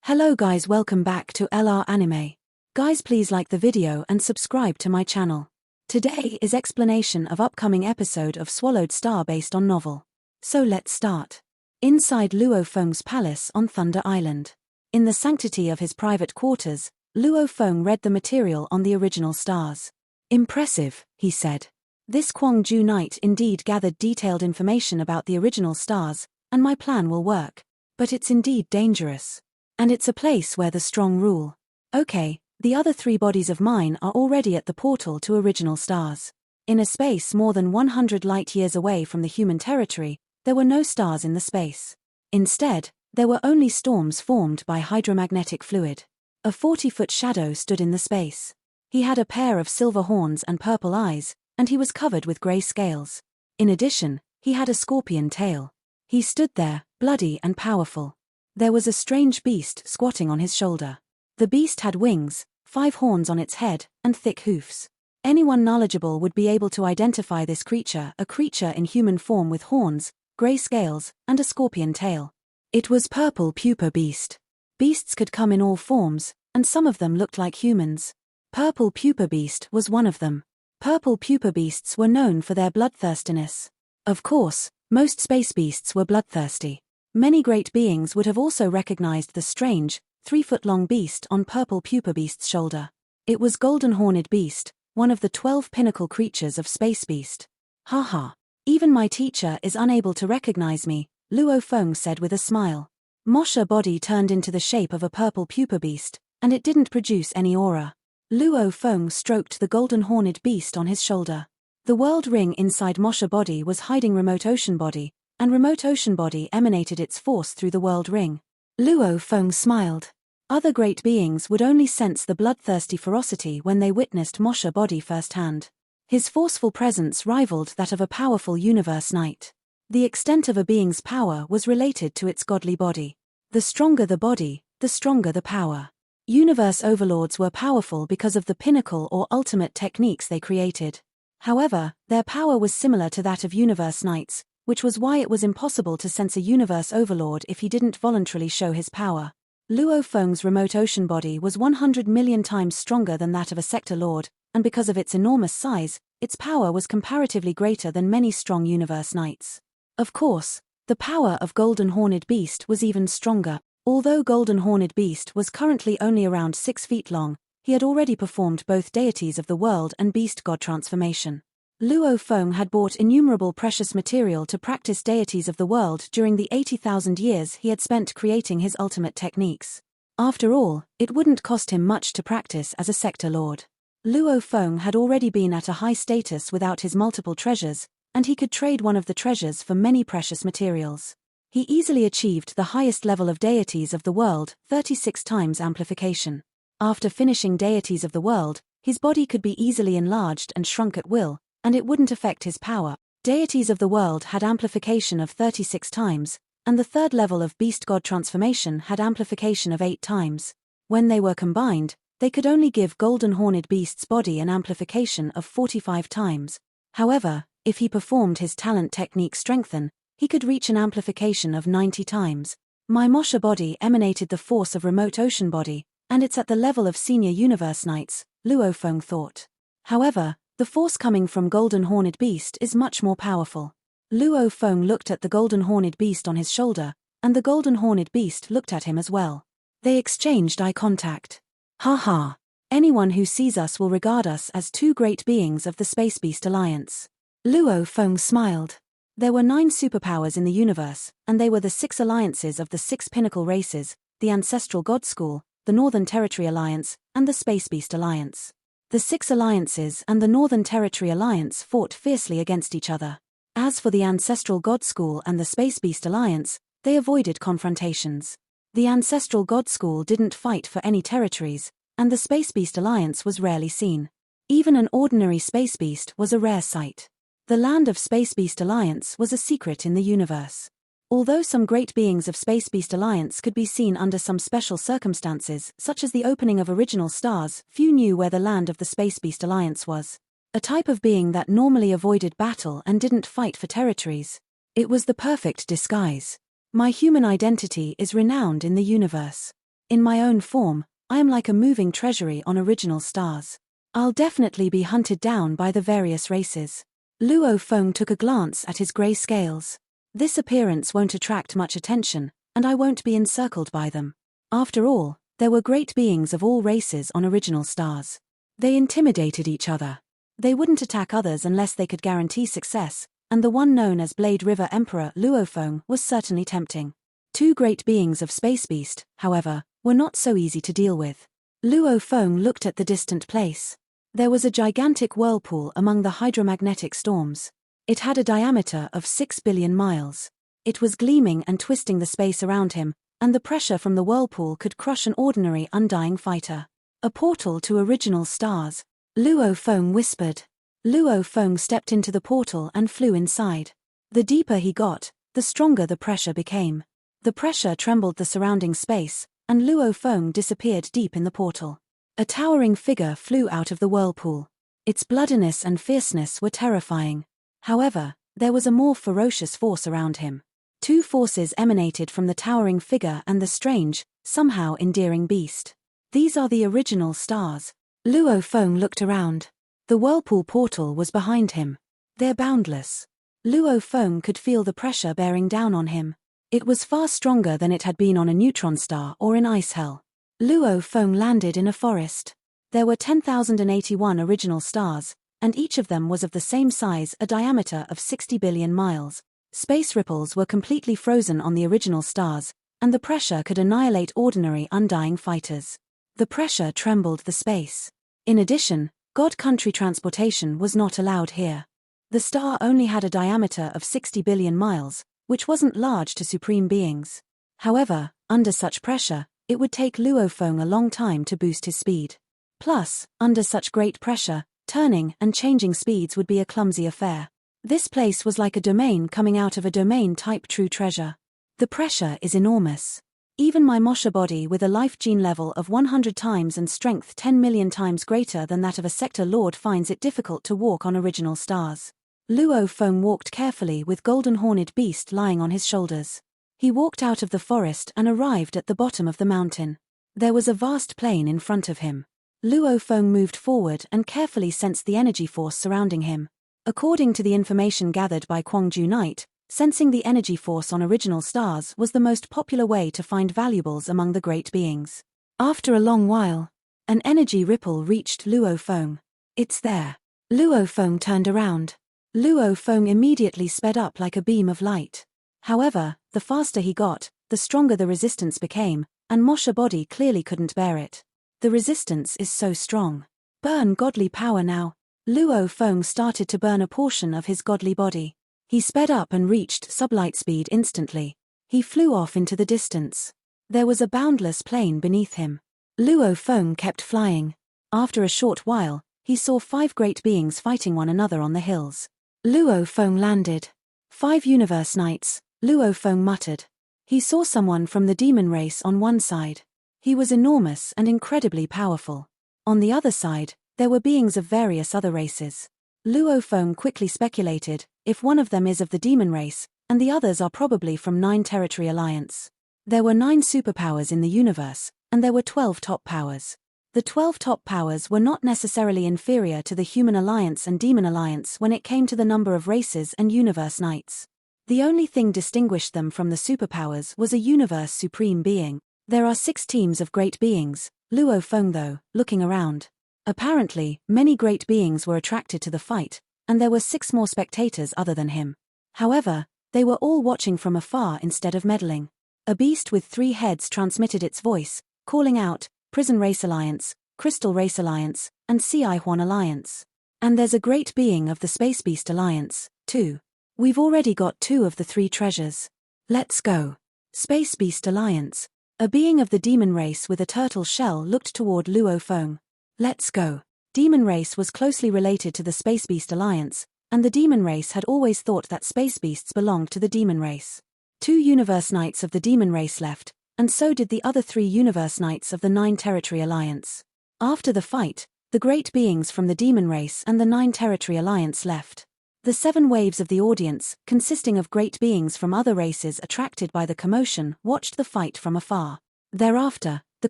Hello guys, welcome back to LR Anime. Guys, please like the video and subscribe to my channel. Today is explanation of upcoming episode of Swallowed Star based on novel. So let's start. Inside Luo Feng's palace on Thunder Island. In the sanctity of his private quarters, Luo Feng read the material on the original stars. Impressive, he said. This Kwangju Knight indeed gathered detailed information about the original stars, and my plan will work. But it's indeed dangerous. And it's a place where the strong rule. Okay, the other three bodies of mine are already at the portal to original stars. In a space more than 100 light-years away from the human territory, there were no stars in the space. Instead, there were only storms formed by hydromagnetic fluid. A 40-foot shadow stood in the space. He had a pair of silver horns and purple eyes, and he was covered with grey scales. In addition, he had a scorpion tail. He stood there, bloody and powerful. There was a strange beast squatting on his shoulder. The beast had wings, 5 horns on its head, and thick hoofs. Anyone knowledgeable would be able to identify this creature, a creature in human form with horns, grey scales, and a scorpion tail. It was Purple Pupa Beast. Beasts could come in all forms, and some of them looked like humans. Purple Pupa Beast was one of them. Purple Pupa Beasts were known for their bloodthirstiness. Of course, most space beasts were bloodthirsty. Many great beings would have also recognized the strange, 3-foot-long beast on Purple Pupa Beast's shoulder. It was Golden Horned Beast, one of the 12 pinnacle creatures of Space Beast. Haha. Even my teacher is unable to recognize me, Luo Feng said with a smile. Mosha body turned into the shape of a Purple Pupa Beast, and it didn't produce any aura. Luo Feng stroked the Golden Horned Beast on his shoulder. The world ring inside Mosha body was hiding Remote Ocean body, and Remote Ocean body emanated its force through the world ring. Luo Feng smiled. Other great beings would only sense the bloodthirsty ferocity when they witnessed Mosha body firsthand. His forceful presence rivaled that of a powerful universe knight. The extent of a being's power was related to its godly body. The stronger the body, the stronger the power. Universe overlords were powerful because of the pinnacle or ultimate techniques they created. However, their power was similar to that of universe knights, which was why it was impossible to sense a universe overlord if he didn't voluntarily show his power. Luo Feng's Remote Ocean body was 100 million times stronger than that of a sector lord, and because of its enormous size, its power was comparatively greater than many strong universe knights. Of course, the power of Golden Horned Beast was even stronger. Although Golden Horned Beast was currently only around 6 feet long, he had already performed both deities of the world and beast god transformation. Luo Feng had bought innumerable precious material to practice deities of the world during the 80,000 years he had spent creating his ultimate techniques. After all, it wouldn't cost him much to practice as a sector lord. Luo Feng had already been at a high status without his multiple treasures, and he could trade one of the treasures for many precious materials. He easily achieved the highest level of deities of the world, 36 times amplification. After finishing deities of the world, his body could be easily enlarged and shrunk at will, and it wouldn't affect his power. Deities of the world had amplification of 36 times, and the third level of beast god transformation had amplification of 8 times. When they were combined, they could only give Golden Horned Beast's body an amplification of 45 times. However, if he performed his talent technique Strengthen, he could reach an amplification of 90 times. My Mosha body emanated the force of Remote Ocean body, and it's at the level of senior universe knights, Luo Feng thought. However, the force coming from Golden Horned Beast is much more powerful. Luo Feng looked at the Golden Horned Beast on his shoulder, and the Golden Horned Beast looked at him as well. They exchanged eye contact. Haha. Anyone who sees us will regard us as two great beings of the Space Beast Alliance. Luo Feng smiled. There were 9 superpowers in the universe, and they were the 6 alliances of the 6 pinnacle races, the Ancestral God School, the Northern Territory Alliance, and the Space Beast Alliance. The 6 alliances and the Northern Territory Alliance fought fiercely against each other. As for the Ancestral God School and the Space Beast Alliance, they avoided confrontations. The Ancestral God School didn't fight for any territories, and the Space Beast Alliance was rarely seen. Even an ordinary space beast was a rare sight. The land of Space Beast Alliance was a secret in the universe. Although some great beings of Space Beast Alliance could be seen under some special circumstances, such as the opening of original stars, few knew where the land of the Space Beast Alliance was. A type of being that normally avoided battle and didn't fight for territories. It was the perfect disguise. My human identity is renowned in the universe. In my own form, I am like a moving treasury on original stars. I'll definitely be hunted down by the various races. Luo Feng took a glance at his grey scales. This appearance won't attract much attention, and I won't be encircled by them. After all, there were great beings of all races on original stars. They intimidated each other. They wouldn't attack others unless they could guarantee success, and the one known as Blade River Emperor Luo Feng was certainly tempting. Two great beings of Space Beast, however, were not so easy to deal with. Luo Feng looked at the distant place. There was a gigantic whirlpool among the hydromagnetic storms. It had a diameter of 6 billion miles. It was gleaming and twisting the space around him, and the pressure from the whirlpool could crush an ordinary undying fighter. A portal to original stars, Luo Feng whispered. Luo Feng stepped into the portal and flew inside. The deeper he got, the stronger the pressure became. The pressure trembled the surrounding space, and Luo Feng disappeared deep in the portal. A towering figure flew out of the whirlpool. Its bloodiness and fierceness were terrifying. However, there was a more ferocious force around him. Two forces emanated from the towering figure and the strange, somehow endearing beast. These are the original stars. Luo Feng looked around. The whirlpool portal was behind him. They're boundless. Luo Feng could feel the pressure bearing down on him. It was far stronger than it had been on a neutron star or in ice hell. Luo Feng landed in a forest. There were 10,081 original stars, and each of them was of the same size, a diameter of 60 billion miles. Space ripples were completely frozen on the original stars, and the pressure could annihilate ordinary undying fighters. The pressure trembled the space. In addition, God country transportation was not allowed here. The star only had a diameter of 60 billion miles, which wasn't large to supreme beings. However, under such pressure, it would take Luo Feng a long time to boost his speed. Plus, under such great pressure, turning and changing speeds would be a clumsy affair. This place was like a domain coming out of a domain-type true treasure. The pressure is enormous. Even my Mosha body with a life gene level of 100 times and strength 10 million times greater than that of a sector lord finds it difficult to walk on original stars. Luo Feng walked carefully with golden-horned beast lying on his shoulders. He walked out of the forest and arrived at the bottom of the mountain. There was a vast plain in front of him. Luo Feng moved forward and carefully sensed the energy force surrounding him. According to the information gathered by Kwangju Knight, sensing the energy force on original stars was the most popular way to find valuables among the great beings. After a long while, an energy ripple reached Luo Feng. It's there. Luo Feng turned around. Luo Feng immediately sped up like a beam of light. However, the faster he got, the stronger the resistance became, and Mosha body clearly couldn't bear it. The resistance is so strong. Burn godly power now. Luo Feng started to burn a portion of his godly body. He sped up and reached sublight speed instantly. He flew off into the distance. There was a boundless plain beneath him. Luo Feng kept flying. After a short while, he saw 5 great beings fighting one another on the hills. Luo Feng landed. 5 universe knights, Luo Feng muttered. He saw someone from the demon race on one side. He was enormous and incredibly powerful. On the other side, there were beings of various other races. Luo Feng quickly speculated, if one of them is of the demon race, and the others are probably from 9 Territory Alliance. There were 9 superpowers in the universe, and there were 12 top powers. The 12 top powers were not necessarily inferior to the Human Alliance and Demon Alliance when it came to the number of races and universe knights. The only thing distinguished them from the superpowers was a universe supreme being. There are 6 teams of great beings, Luo Feng though, looking around. Apparently, many great beings were attracted to the fight, and there were 6 more spectators other than him. However, they were all watching from afar instead of meddling. A beast with 3 heads transmitted its voice, calling out, Prison Race Alliance, Crystal Race Alliance, and Ci-Huan Alliance. And there's a great being of the Space Beast Alliance, too. We've already got 2 of the 3 treasures. Let's go. Space Beast Alliance. A being of the demon race with a turtle shell looked toward Luo Feng. Let's go. Demon race was closely related to the Space Beast Alliance, and the demon race had always thought that space beasts belonged to the demon race. 2 universe knights of the demon race left, and so did the other 3 universe knights of the 9 Territory Alliance. After the fight, the great beings from the demon race and the 9 Territory Alliance left. The 7 waves of the audience, consisting of great beings from other races attracted by the commotion, watched the fight from afar. Thereafter, The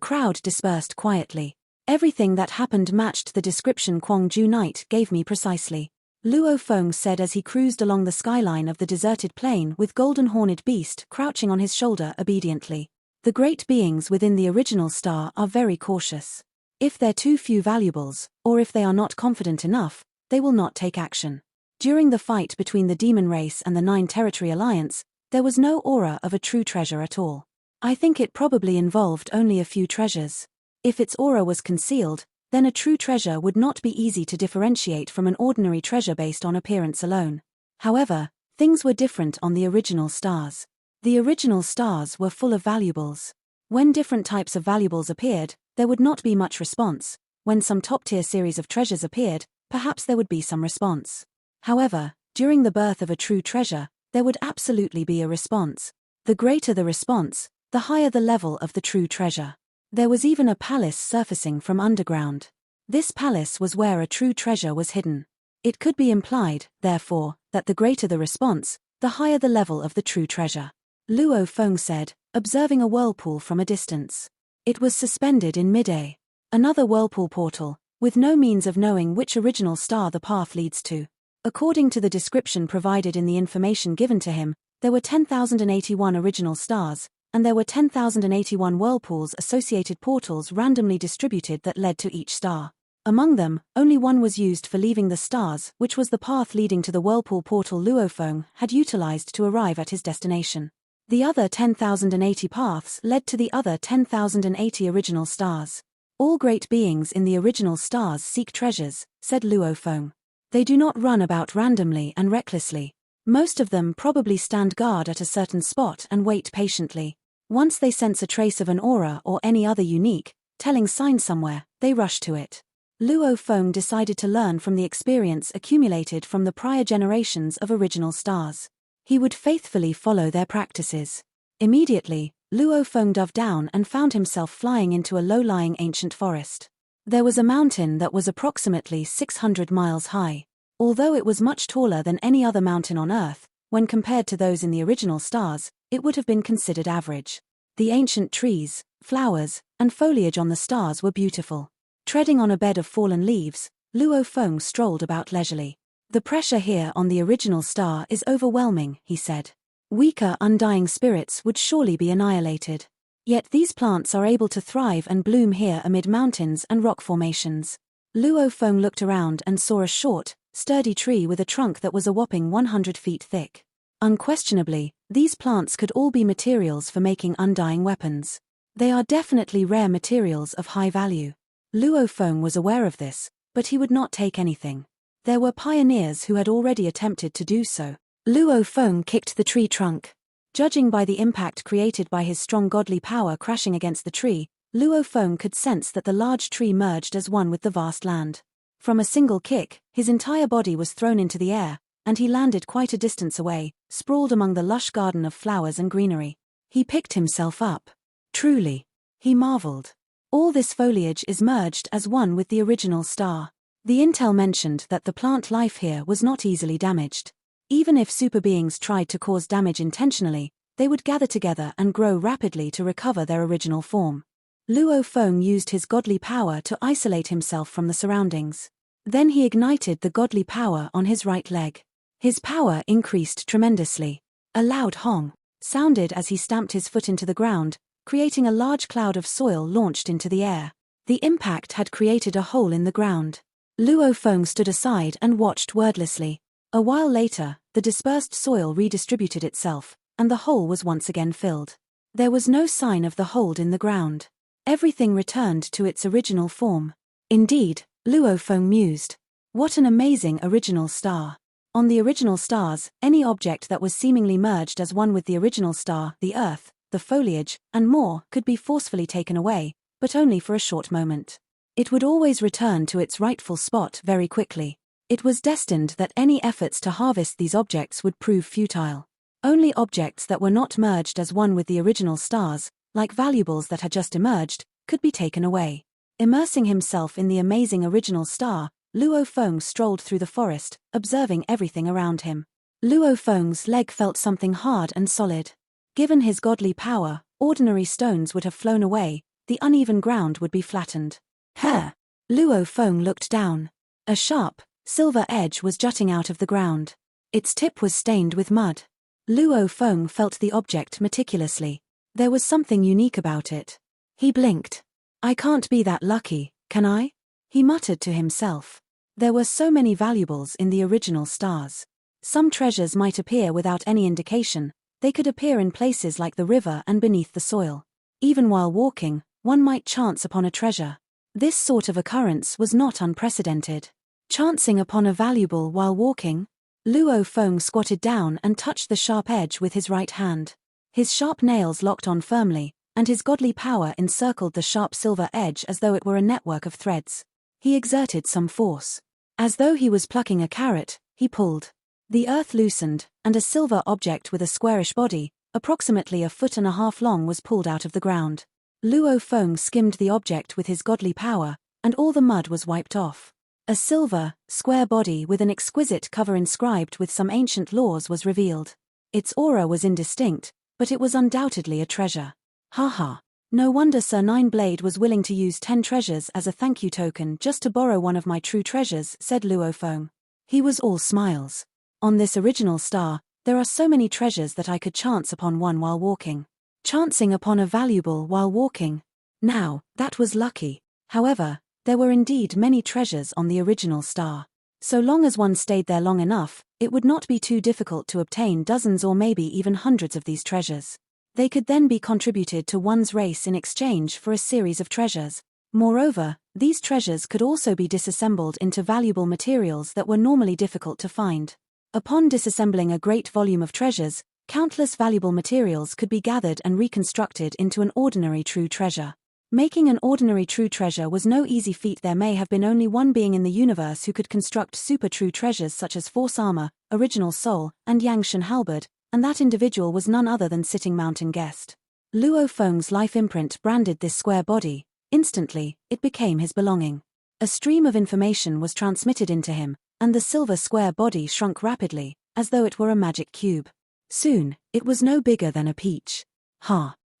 crowd dispersed quietly. Everything that happened matched the description Kwong Ju Knight gave me precisely, Luo Feng said as he cruised along the skyline of the deserted plain with Golden Horned Beast crouching on his shoulder obediently. The great beings within the original star are very cautious. If they're too few valuables, or if they are not confident enough, they will not take action. During the fight between the demon race and the Nine Territory Alliance, there was no aura of a true treasure at all. I think it probably involved only a few treasures. If its aura was concealed, then a true treasure would not be easy to differentiate from an ordinary treasure based on appearance alone. However, things were different on the original stars. The original stars were full of valuables. When different types of valuables appeared, there would not be much response. When some top-tier series of treasures appeared, perhaps there would be some response. However, during the birth of a true treasure, there would absolutely be a response. The greater the response, the higher the level of the true treasure. There was even a palace surfacing from underground. This palace was where a true treasure was hidden. It could be implied, therefore, that the greater the response, the higher the level of the true treasure. Luo Feng said, observing a whirlpool from a distance. It was suspended in mid-air. Another whirlpool portal, with no means of knowing which original star the path leads to. According to the description provided in the information given to him, there were 10,081 original stars, and there were 10,081 whirlpools associated portals randomly distributed that led to each star. Among them, only one was used for leaving the stars, which was the path leading to the whirlpool portal Luofeng had utilized to arrive at his destination. The other 10,080 paths led to the other 10,080 original stars. All great beings in the original stars seek treasures, said Luofeng. They do not run about randomly and recklessly. Most of them probably stand guard at a certain spot and wait patiently. Once they sense a trace of an aura or any other unique, telling sign somewhere, they rush to it. Luo Feng decided to learn from the experience accumulated from the prior generations of original stars. He would faithfully follow their practices. Immediately, Luo Feng dove down and found himself flying into a low-lying ancient forest. There was a mountain that was approximately 600 miles high. Although it was much taller than any other mountain on Earth, when compared to those in the original stars, it would have been considered average. The ancient trees, flowers, and foliage on the stars were beautiful. Treading on a bed of fallen leaves, Luo Feng strolled about leisurely. The pressure here on the original star is overwhelming, he said. Weaker undying spirits would surely be annihilated. Yet these plants are able to thrive and bloom here amid mountains and rock formations. Luo Feng looked around and saw a short, sturdy tree with a trunk that was a whopping 100 feet thick. Unquestionably, these plants could all be materials for making undying weapons. They are definitely rare materials of high value. Luo Feng was aware of this, but he would not take anything. There were pioneers who had already attempted to do so. Luo Feng kicked the tree trunk. Judging by the impact created by his strong godly power crashing against the tree, Luo Feng could sense that the large tree merged as one with the vast land. From a single kick, his entire body was thrown into the air, and he landed quite a distance away, sprawled among the lush garden of flowers and greenery. He picked himself up. Truly, he marveled. All this foliage is merged as one with the original star. The intel mentioned that the plant life here was not easily damaged. Even if super beings tried to cause damage intentionally, they would gather together and grow rapidly to recover their original form. Luo Feng used his godly power to isolate himself from the surroundings. Then he ignited the godly power on his right leg. His power increased tremendously. A loud hong sounded as he stamped his foot into the ground, creating a large cloud of soil launched into the air. The impact had created a hole in the ground. Luo Feng stood aside and watched wordlessly. A while later, the dispersed soil redistributed itself, and the hole was once again filled. There was no sign of the hold in the ground. Everything returned to its original form. Indeed, Luo Feng mused. What an amazing original star. On the original stars, any object that was seemingly merged as one with the original star, the earth, the foliage, and more, could be forcefully taken away, but only for a short moment. It would always return to its rightful spot very quickly. It was destined that any efforts to harvest these objects would prove futile. Only objects that were not merged as one with the original stars, like valuables that had just emerged, could be taken away. Immersing himself in the amazing original star, Luo Feng strolled through the forest, observing everything around him. Luo Feng's leg felt something hard and solid. Given his godly power, ordinary stones would have flown away. the uneven ground would be flattened. Her! Luo Feng looked down. A sharp, silver edge was jutting out of the ground. Its tip was stained with mud. Luo Feng felt the object meticulously. There was something unique about it. He blinked. I can't be that lucky, can I? He muttered to himself. There were so many valuables in the original stars. Some treasures might appear without any indication. They could appear in places like the river and beneath the soil. Even while walking, one might chance upon a treasure. This sort of occurrence was not unprecedented. Chancing upon a valuable while walking? Luo Feng squatted down and touched the sharp edge with his right hand. His sharp nails locked on firmly, and his godly power encircled the sharp silver edge as though it were a network of threads. He exerted some force. As though he was plucking a carrot, he pulled. The earth loosened, and a silver object with a squarish body, approximately 1.5 feet long, was pulled out of the ground. Luo Feng skimmed the object with his godly power, and all the mud was wiped off. A silver, square body with an exquisite cover inscribed with some ancient laws was revealed. Its aura was indistinct, but it was undoubtedly a treasure. Haha. No wonder Sir Nineblade was willing to use 10 treasures as a thank you token just to borrow one of my true treasures, said Luo Feng. He was all smiles. On this original star, there are so many treasures that I could chance upon one while walking. Chancing upon a valuable while walking. Now, that was lucky. However, there were indeed many treasures on the original star. So long as one stayed there long enough, it would not be too difficult to obtain dozens or maybe even hundreds of these treasures. They could then be contributed to one's race in exchange for a series of treasures. Moreover, these treasures could also be disassembled into valuable materials that were normally difficult to find. Upon disassembling a great volume of treasures, countless valuable materials could be gathered and reconstructed into an ordinary true treasure. Making an ordinary true treasure was no easy feat. There may have been only one being in the universe who could construct super true treasures such as Force Armor, Original Soul, and Yangshan Halberd, and that individual was none other than Sitting Mountain Guest. Luo Feng's life imprint branded this square body. Instantly, it became his belonging. A stream of information was transmitted into him, and the silver square body shrunk rapidly, as though it were a magic cube. Soon, it was no bigger than a peach.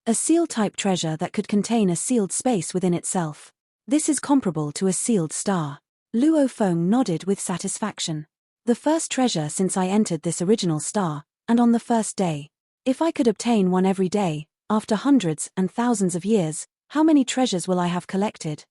A seal-type treasure that could contain a sealed space within itself. This is comparable to a sealed star. Luo Feng nodded with satisfaction. The first treasure since I entered this original star, and on the first day. If I could obtain one every day, after hundreds and thousands of years, how many treasures will I have collected?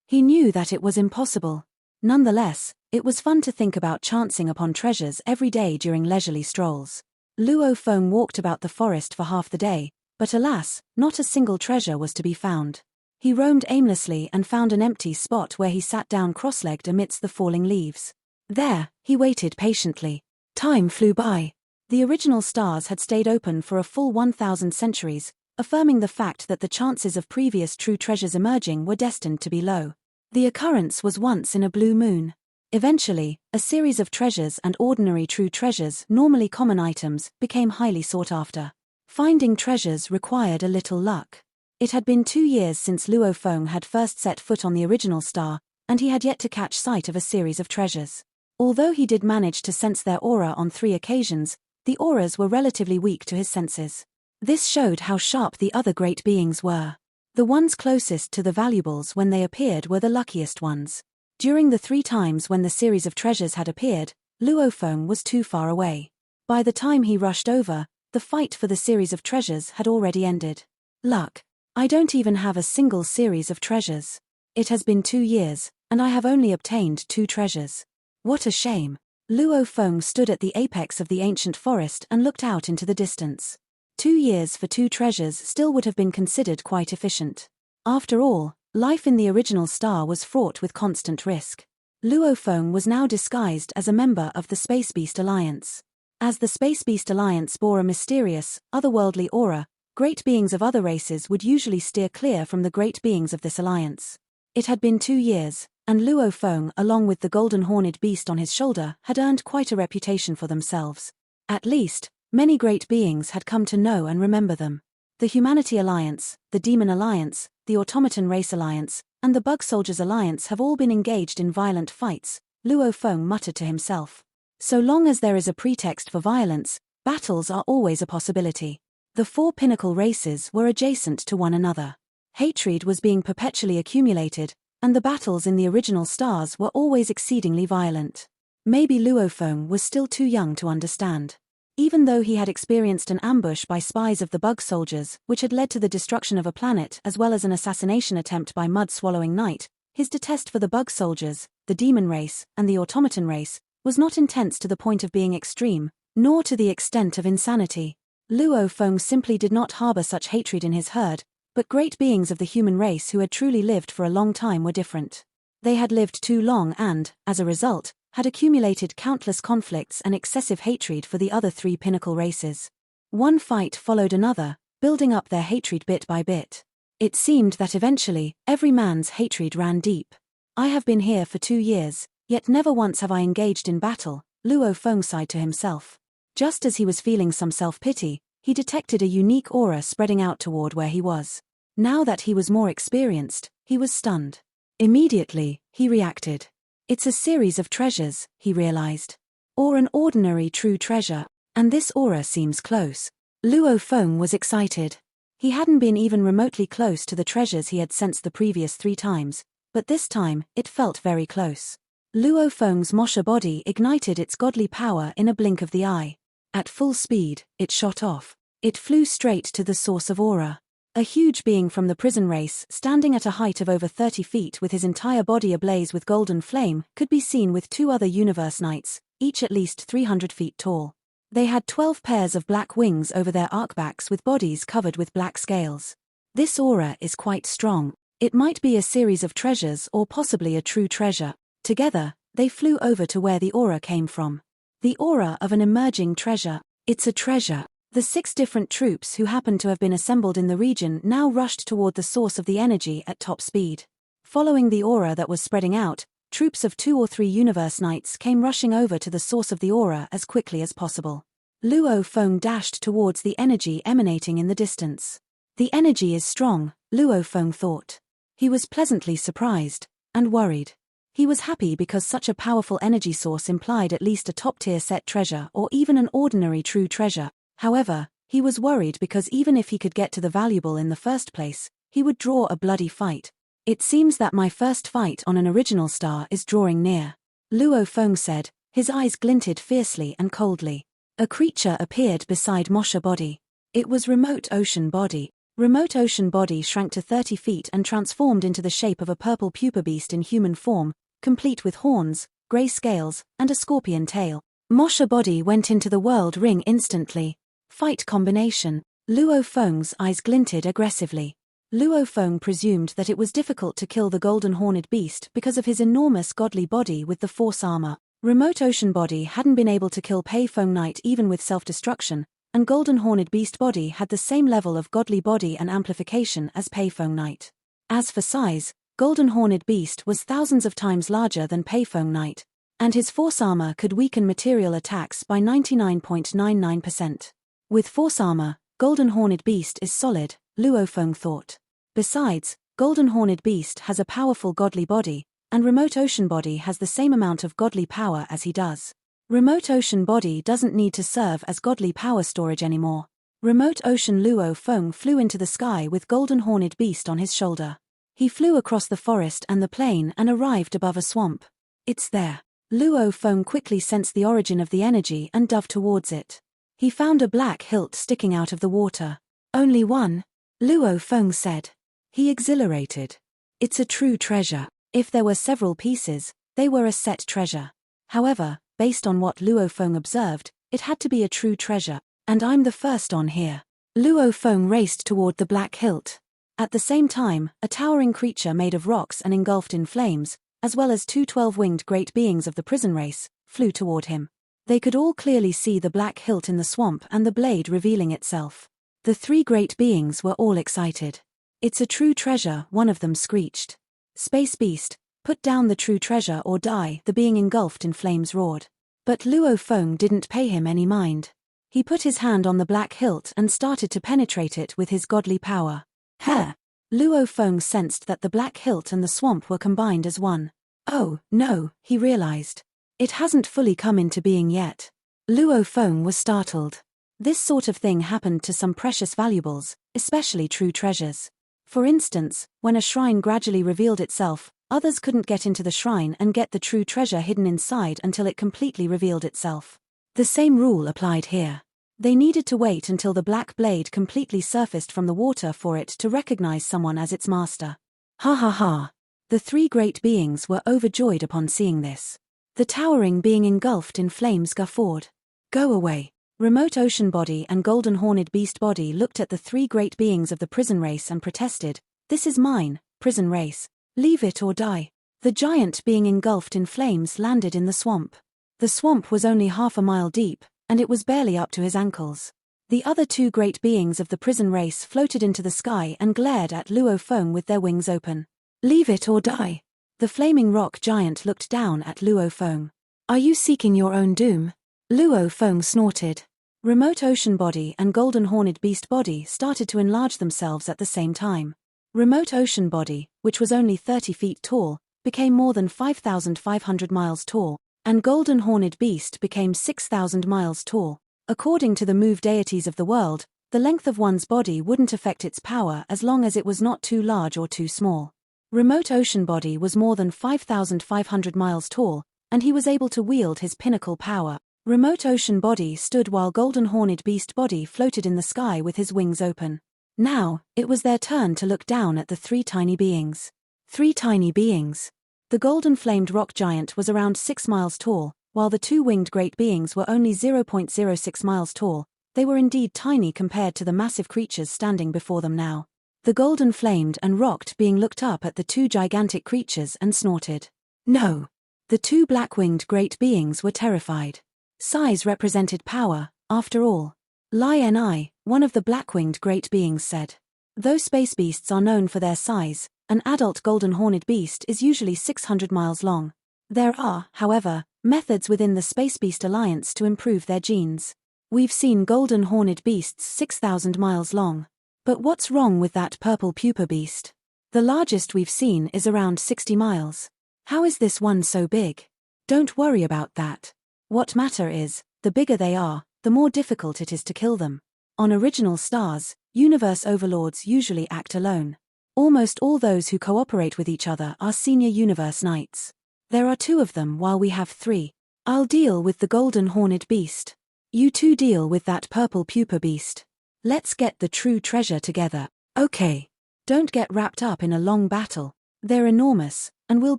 He knew that it was impossible. Nonetheless, it was fun to think about chancing upon treasures every day during leisurely strolls. Luo Feng walked about the forest for half the day, but alas, not a single treasure was to be found. He roamed aimlessly and found an empty spot where he sat down cross-legged amidst the falling leaves. There, he waited patiently. Time flew by. The original stars had stayed open for a full 1,000 centuries, affirming the fact that the chances of previous true treasures emerging were destined to be low. The occurrence was once in a blue moon. Eventually, a series of treasures and ordinary true treasures, normally common items, became highly sought after. Finding treasures required a little luck. It had been 2 years since Luo Feng had first set foot on the original star, and he had yet to catch sight of a series of treasures. Although he did manage to sense their aura on 3 occasions, the auras were relatively weak to his senses. This showed how sharp the other great beings were. The ones closest to the valuables when they appeared were the luckiest ones. During the 3 times when the series of treasures had appeared, Luo Feng was too far away. By the time he rushed over, the fight for the series of treasures had already ended. Luck. I don't even have a single series of treasures. It has been 2 years, and I have only obtained 2 treasures. What a shame. Luo Feng stood at the apex of the ancient forest and looked out into the distance. 2 years for 2 treasures still would have been considered quite efficient. After all, life in the original star was fraught with constant risk. Luo Feng was now disguised as a member of the Space Beast Alliance. As the Space Beast Alliance bore a mysterious, otherworldly aura, great beings of other races would usually steer clear from the great beings of this alliance. It had been 2 years, and Luo Feng, along with the golden horned beast on his shoulder, had earned quite a reputation for themselves. At least, many great beings had come to know and remember them. The Humanity Alliance, the Demon Alliance, the Automaton Race Alliance, and the Bug Soldiers Alliance have all been engaged in violent fights, Luo Feng muttered to himself. So long as there is a pretext for violence, battles are always a possibility. The 4 pinnacle races were adjacent to one another. Hatred was being perpetually accumulated, and the battles in the original stars were always exceedingly violent. Maybe Luofeng was still too young to understand. Even though he had experienced an ambush by spies of the bug soldiers, which had led to the destruction of a planet as well as an assassination attempt by Mud-Swallowing Knight, his detest for the bug soldiers, the demon race, and the automaton race, was not intense to the point of being extreme, nor to the extent of insanity. Luofeng simply did not harbor such hatred in his herd, but great beings of the human race who had truly lived for a long time were different. They had lived too long and, as a result, had accumulated countless conflicts and excessive hatred for the other three pinnacle races. One fight followed another, building up their hatred bit by bit. It seemed that eventually, every man's hatred ran deep. I have been here for 2 years, yet never once have I engaged in battle, Luofeng sighed to himself. Just as he was feeling some self-pity, he detected a unique aura spreading out toward where he was. Now that he was more experienced, he was stunned. Immediately, he reacted. It's a series of treasures, he realized. Or an ordinary true treasure, and this aura seems close. Luofeng was excited. He hadn't been even remotely close to the treasures he had sensed the previous 3 times, but this time, it felt very close. Luofeng's Mosha body ignited its godly power in a blink of the eye. At full speed, it shot off. It flew straight to the source of aura. A huge being from the prison race, standing at a height of over 30 feet with his entire body ablaze with golden flame, could be seen with 2 other universe knights, each at least 300 feet tall. They had 12 pairs of black wings over their arcbacks with bodies covered with black scales. This aura is quite strong. It might be a series of treasures or possibly a true treasure. Together, they flew over to where the aura came from. The aura of an emerging treasure. It's a treasure. The 6 different troops who happened to have been assembled in the region now rushed toward the source of the energy at top speed. Following the aura that was spreading out, troops of 2 or 3 universe knights came rushing over to the source of the aura as quickly as possible. Luofeng dashed towards the energy emanating in the distance. The energy is strong, Luofeng thought. He was pleasantly surprised, and worried. He was happy because such a powerful energy source implied at least a top-tier set treasure or even an ordinary true treasure. However, he was worried because even if he could get to the valuable in the first place, he would draw a bloody fight. It seems that my first fight on an original star is drawing near, Luofeng said, his eyes glinted fiercely and coldly. A creature appeared beside Mosha body. It was Remote Ocean body. Remote Ocean body shrank to 30 feet and transformed into the shape of a purple pupa beast in human form, complete with horns, grey scales, and a scorpion tail. Mosha body went into the world ring instantly. Fight combination. Luofeng's eyes glinted aggressively. Luofeng presumed that it was difficult to kill the golden horned beast because of his enormous godly body with the force armor. Remote Ocean body hadn't been able to kill Pei Feng Knight even with self-destruction, and golden horned beast body had the same level of godly body and amplification as Pei Feng Knight. As for size, golden horned beast was thousands of times larger than Pei Feng Knight, and his force armor could weaken material attacks by 99.99%. With force armor, golden horned beast is solid, Luofeng thought. Besides, golden horned beast has a powerful godly body, and Remote Ocean body has the same amount of godly power as he does. Remote Ocean body doesn't need to serve as godly power storage anymore. Remote Ocean Luofeng flew into the sky with golden horned beast on his shoulder. He flew across the forest and the plain and arrived above a swamp. It's there. Luofeng quickly sensed the origin of the energy and dove towards it. He found a black hilt sticking out of the water. Only one? Luofeng said. He exhilarated. It's a true treasure. If there were several pieces, they were a set treasure. However, based on what Luofeng observed, it had to be a true treasure, and I'm the first on here. Luofeng raced toward the black hilt. At the same time, a towering creature made of rocks and engulfed in flames, as well as 2 12-winged great beings of the prison race, flew toward him. They could all clearly see the black hilt in the swamp and the blade revealing itself. The 3 great beings were all excited. It's a true treasure, one of them screeched. Space Beast, put down the true treasure or die, the being engulfed in flames roared. But Luofeng didn't pay him any mind. He put his hand on the black hilt and started to penetrate it with his godly power. Huh! Luofeng sensed that the black hilt and the swamp were combined as one. Oh, no, he realized. It hasn't fully come into being yet. Luofeng was startled. This sort of thing happened to some precious valuables, especially true treasures. For instance, when a shrine gradually revealed itself, others couldn't get into the shrine and get the true treasure hidden inside until it completely revealed itself. The same rule applied here. They needed to wait until the black blade completely surfaced from the water for it to recognize someone as its master. Ha ha ha. The three great beings were overjoyed upon seeing this. The towering being engulfed in flames guffawed. Go away. Remote ocean body and golden horned beast body looked at the three great beings of the prison race and protested, "This is mine, prison race. Leave it or die." The giant being engulfed in flames landed in the swamp. The swamp was only half a mile deep, and it was barely up to his ankles. The other two great beings of the prison race floated into the sky and glared at Luo Feng with their wings open. "Leave it or die." The flaming rock giant looked down at Luo Feng. "Are you seeking your own doom?" Luo Feng snorted. Remote ocean body and golden horned beast body started to enlarge themselves at the same time. Remote ocean body, which was only 30 feet tall, became more than 5,500 miles tall, and golden horned beast became 6,000 miles tall. According to the move deities of the world, the length of one's body wouldn't affect its power as long as it was not too large or too small. Remote ocean body was more than 5,500 miles tall, and he was able to wield his pinnacle power. Remote ocean body stood while golden horned beast body floated in the sky with his wings open. Now, it was their turn to look down at the three tiny beings. Three tiny beings. The golden flamed rock giant was around 6 miles tall, while the two winged great beings were only 0.06 miles tall. They were indeed tiny compared to the massive creatures standing before them now. The golden flamed and rocked being looked up at the two gigantic creatures and snorted. No. The two black-winged great beings were terrified. Size represented power, after all. Li Ni, one of the black-winged great beings said. Though space beasts are known for their size, an adult golden horned beast is usually 600 miles long. There are, however, methods within the Space Beast Alliance to improve their genes. We've seen golden horned beasts 6,000 miles long. But what's wrong with that purple pupa beast? The largest we've seen is around 60 miles. How is this one so big? Don't worry about that. What matter is, the bigger they are, the more difficult it is to kill them. On original stars, universe overlords usually act alone. Almost all those who cooperate with each other are senior universe knights. There are 2 of them while we have 3. I'll deal with the golden horned beast. You 2 deal with that purple pupa beast. Let's get the true treasure together. Okay. Don't get wrapped up in a long battle. They're enormous, and we'll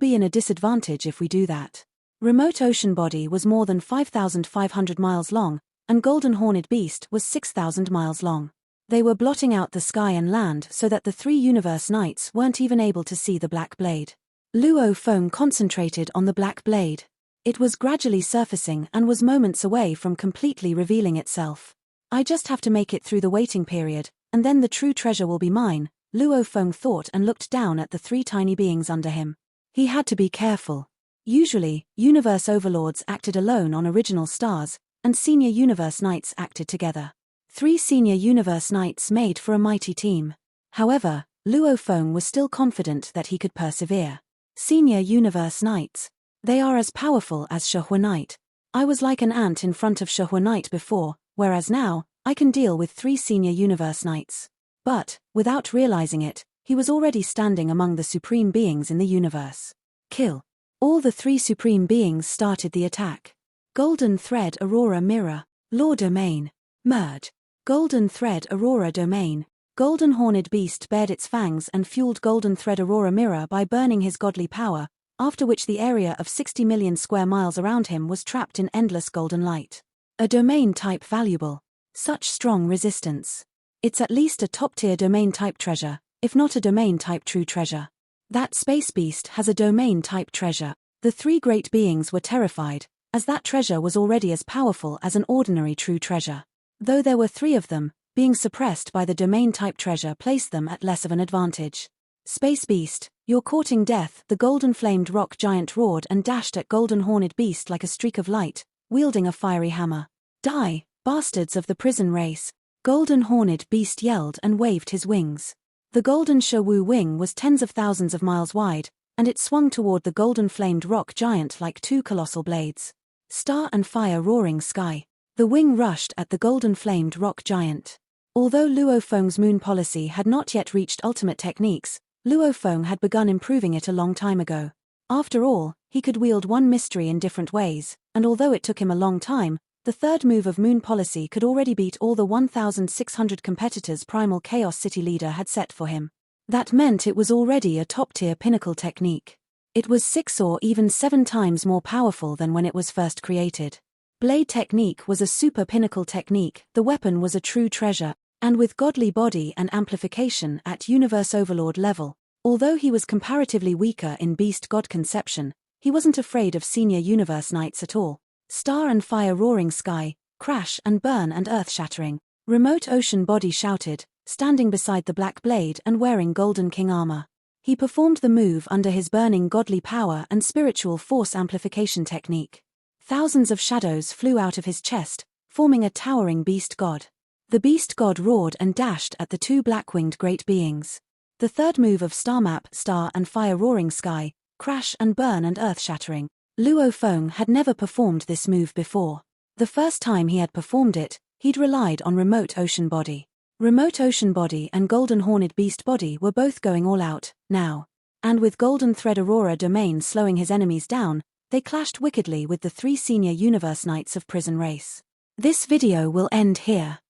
be in a disadvantage if we do that. Remote ocean body was more than 5,500 miles long, and golden horned beast was 6,000 miles long. They were blotting out the sky and land so that the 3 universe knights weren't even able to see the black blade. Luo Feng concentrated on the black blade. It was gradually surfacing and was moments away from completely revealing itself. I just have to make it through the waiting period, and then the true treasure will be mine, Luo Feng thought and looked down at the 3 tiny beings under him. He had to be careful. Usually, universe overlords acted alone on original stars, and senior universe knights acted together. 3 senior universe knights made for a mighty team. However, Luo Feng was still confident that he could persevere. Senior universe knights. They are as powerful as Shihua Knight. I was like an ant in front of Shihua Knight before, whereas now, I can deal with 3 senior universe knights. But, without realizing it, he was already standing among the supreme beings in the universe. Kill. All the 3 supreme beings started the attack. Golden Thread Aurora Mirror. Law Domain. Merge. Golden Thread Aurora Domain. Golden Horned Beast bared its fangs and fueled Golden Thread Aurora Mirror by burning his godly power, after which the area of 60 million square miles around him was trapped in endless golden light. A domain type valuable. Such strong resistance. It's at least a top-tier domain type treasure, if not a domain type true treasure. That space beast has a domain type treasure. The 3 great beings were terrified, as that treasure was already as powerful as an ordinary true treasure. Though there were 3 of them, being suppressed by the domain type treasure placed them at less of an advantage. Space beast, you're courting death, the golden flamed rock giant roared and dashed at golden horned beast like a streak of light, wielding a fiery hammer. Die, bastards of the prison race. Golden horned beast yelled and waved his wings. The golden Shawu wing was tens of thousands of miles wide, and it swung toward the golden flamed rock giant like 2 colossal blades. Star and fire roaring sky. The wing rushed at the golden flamed rock giant. Although Luo Feng's moon policy had not yet reached ultimate techniques, Luo Feng had begun improving it a long time ago. After all, he could wield one mystery in different ways, and although it took him a long time, the third move of moon policy could already beat all the 1,600 competitors Primal Chaos City leader had set for him. That meant it was already a top-tier pinnacle technique. It was 6 or even 7 times more powerful than when it was first created. Blade technique was a super pinnacle technique, the weapon was a true treasure, and with godly body and amplification at Universe Overlord level, although he was comparatively weaker in Beast God conception, he wasn't afraid of senior Universe Knights at all. Star and fire roaring sky, crash and burn and earth shattering. Remote ocean body shouted, standing beside the black blade and wearing golden king armor. He performed the move under his burning godly power and spiritual force amplification technique. Thousands of shadows flew out of his chest, forming a towering beast god. The beast god roared and dashed at the two black-winged great beings. The third move of Star Map, Star and Fire Roaring Sky, Crash and Burn and Earth Shattering. Luo Feng had never performed this move before. The first time he had performed it, he'd relied on Remote Ocean Body. Remote Ocean Body and Golden Horned Beast Body were both going all out, now. And with Golden Thread Aurora Domain slowing his enemies down, they clashed wickedly with the 3 senior Universe Knights of Prison Race. This video will end here.